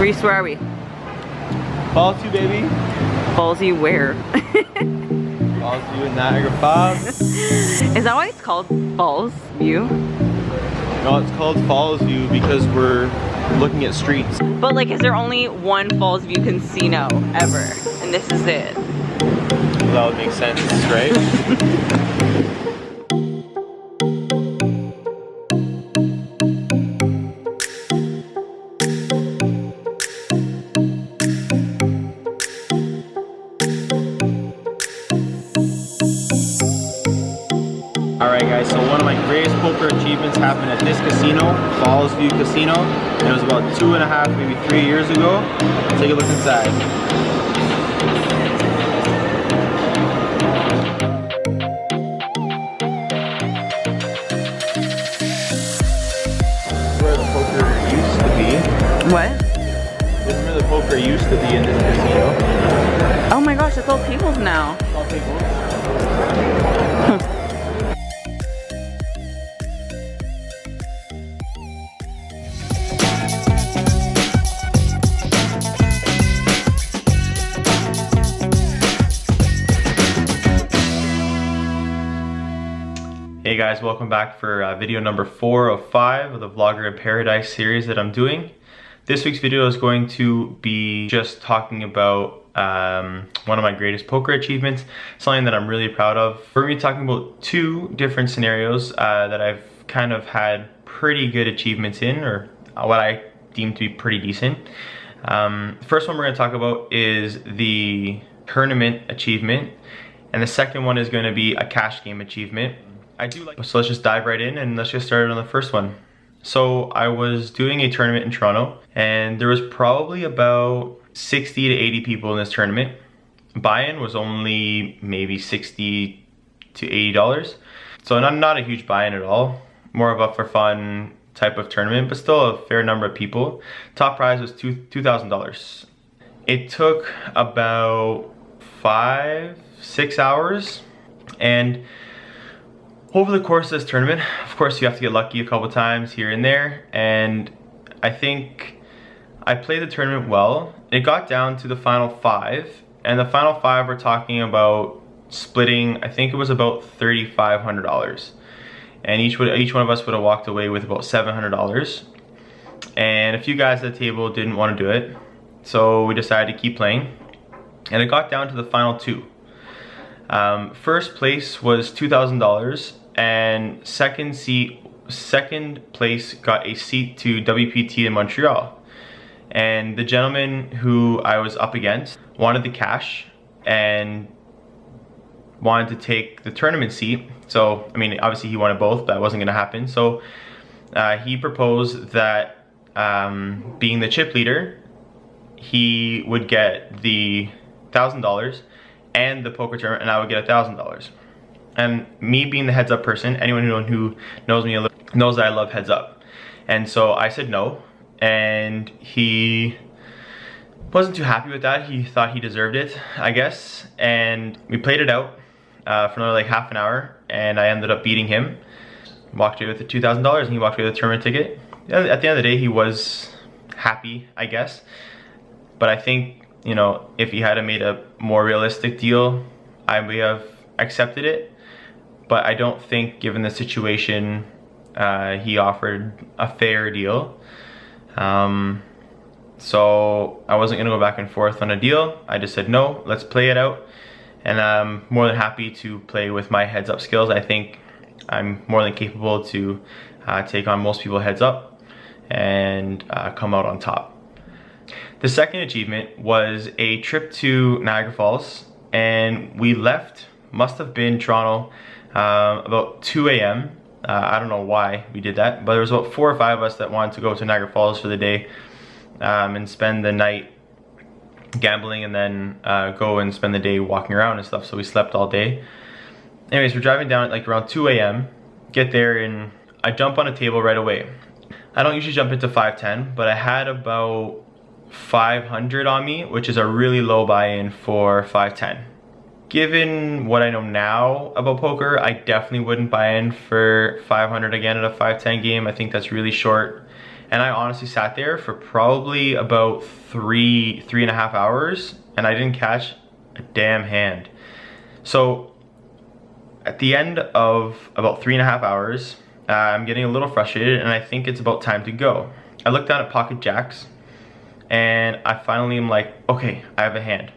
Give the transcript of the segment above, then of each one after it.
Reese, where are we? Fallsview, baby. Fallsview where? Fallsview in Niagara Falls. Is that why it's called Fallsview? No, it's called Fallsview because we're looking at streets. But like, is there only one Fallsview casino ever? And this is it? Well, that would make sense, right? Alright guys, so one of my greatest poker achievements happened at this casino, Fallsview Casino. It was about 2.5, maybe 3 years ago. Take a look inside. Where the poker used to be. What? This is where the poker used to be in this casino. Oh my gosh, it's all tables now. All tables. Hey guys, welcome back for video number 4 of 5 of the Vloggerinparadise series that I'm doing. This week's video is going to be just talking about one of my greatest poker achievements, something that I'm really proud of. We're going to be talking about 2 different scenarios that I've kind of had pretty good achievements in, or what I deem to be pretty decent. The first one we're going to talk about is the tournament achievement, and the second one is going to be a cash game achievement. So let's just dive right in and let's get started on the first one. So I was doing a tournament in Toronto and there was probably about 60 to 80 people in this tournament. Buy-in was only maybe $60 to $80. So not a huge buy-in at all. More of a for fun type of tournament, but still a fair number of people. Top prize was $2,000. It took about 5-6 hours, and over the course of this tournament, of course, you have to get lucky a couple times here and there, and I think I played the tournament well. It got down to the final 5, and the final 5 we're talking about splitting, I think it was about $3,500, and each one of us would have walked away with about $700, and a few guys at the table didn't want to do it, so we decided to keep playing, and it got down to the final 2. First place was $2,000, and second place got a seat to WPT in Montreal. And the gentleman who I was up against wanted the cash and wanted to take the tournament seat. So, I mean, obviously he wanted both, but that wasn't gonna happen. So he proposed that being the chip leader, he would get the $1,000 and the poker tournament, and I would get $1,000. And me being the heads up person, anyone who knows me knows that I love heads up. And so I said no, and he wasn't too happy with that. He thought he deserved it, I guess. And we played it out for another like half an hour, and I ended up beating him. Walked away with the $2,000, and he walked away with the tournament ticket. At the end of the day, he was happy, I guess. But I think, you know, if he had made a more realistic deal, I would have accepted it. But I don't think, given the situation, he offered a fair deal. So I wasn't gonna go back and forth on a deal. I just said, no, let's play it out. And I'm more than happy to play with my heads up skills. I think I'm more than capable to take on most people heads up and come out on top. The second achievement was a trip to Niagara Falls, and we left, must have been Toronto, about 2 a.m. I don't know why we did that, but there was about 4 or 5 of us that wanted to go to Niagara Falls for the day and spend the night gambling, and then go and spend the day walking around and stuff. So we slept all day. Anyways, we're driving down at like around 2 a.m. Get there, and I jump on a table right away. I don't usually jump into 510, but I had about 500 on me, which is a really low buy-in for 510. Given what I know now about poker, I definitely wouldn't buy in for 500 again at a 510 game. I think that's really short And I honestly sat there for probably about three and a half hours, and I didn't catch a damn hand. So at the end of about 3.5 hours, I'm getting a little frustrated, and I think it's about time to go. I look down at pocket jacks, and I finally am like, okay, I have a hand.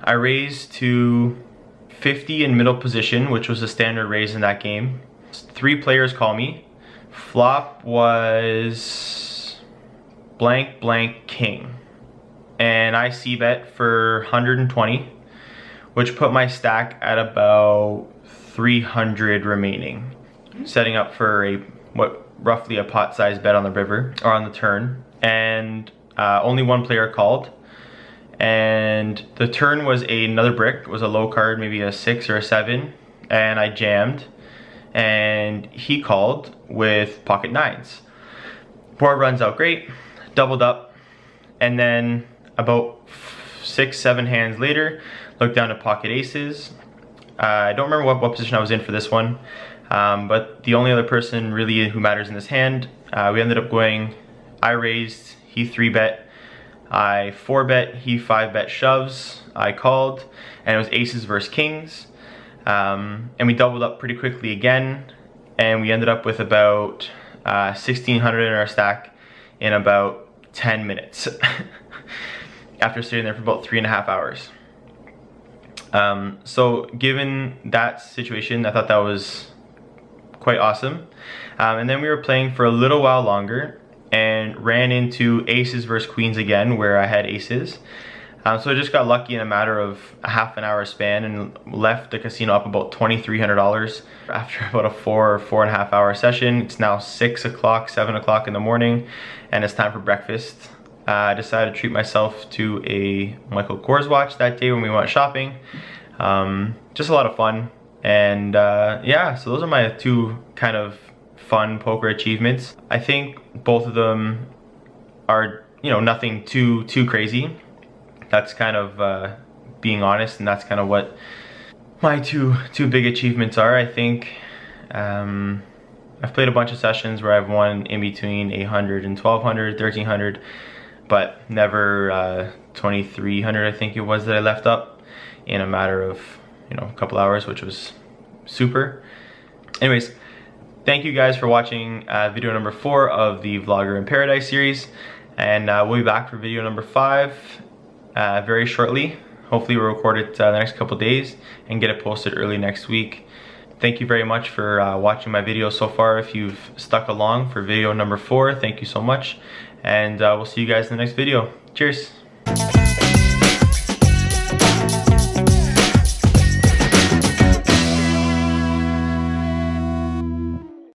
I raised to 50 in middle position, which was a standard raise in that game. 3 players call me. Flop was blank blank king, and I c-bet for 120, which put my stack at about 300 remaining, setting up for roughly a pot-sized bet on the river or on the turn. And only one player called, and the turn was another brick. It was a low card, maybe a 6 or a 7, and I jammed, and he called with pocket 9s. Board runs out great, doubled up, and then about 6-7 hands later, looked down to pocket aces. I don't remember what position I was in for this one, but the only other person really who matters in this hand, we ended up going, I raised, he 3-bet, I 4-bet, he 5-bet shoves, I called, and it was aces versus kings. And we doubled up pretty quickly again, and we ended up with about 1,600 in our stack in about 10 minutes after sitting there for about 3.5 hours. So given that situation, I thought that was quite awesome. And then we were playing for a little while longer and ran into aces versus queens again, where I had aces. So I just got lucky in a matter of a half an hour span and left the casino up about $2,300 after about a 4.5 hour session. It's now 6 o'clock, 7 o'clock in the morning, and it's time for breakfast. I decided to treat myself to a Michael Kors watch that day when we went shopping. Just a lot of fun. And yeah, so those are my 2 kind of fun poker achievements. I think both of them are, you know, nothing too crazy. That's kind of being honest, and that's kind of what my two big achievements are. I think I've played a bunch of sessions where I've won in between 800 and 1200, 1300, but never 2300, I think it was, that I left up in a matter of, you know, a couple hours, which was super. Anyways, thank you guys for watching video number 4 of the Vlogger in Paradise series, and we'll be back for video number 5 very shortly. Hopefully we'll record it the next couple days and get it posted early next week. Thank you very much for watching my video so far. If you've stuck along for video number 4, thank you so much, and we'll see you guys in the next video. Cheers.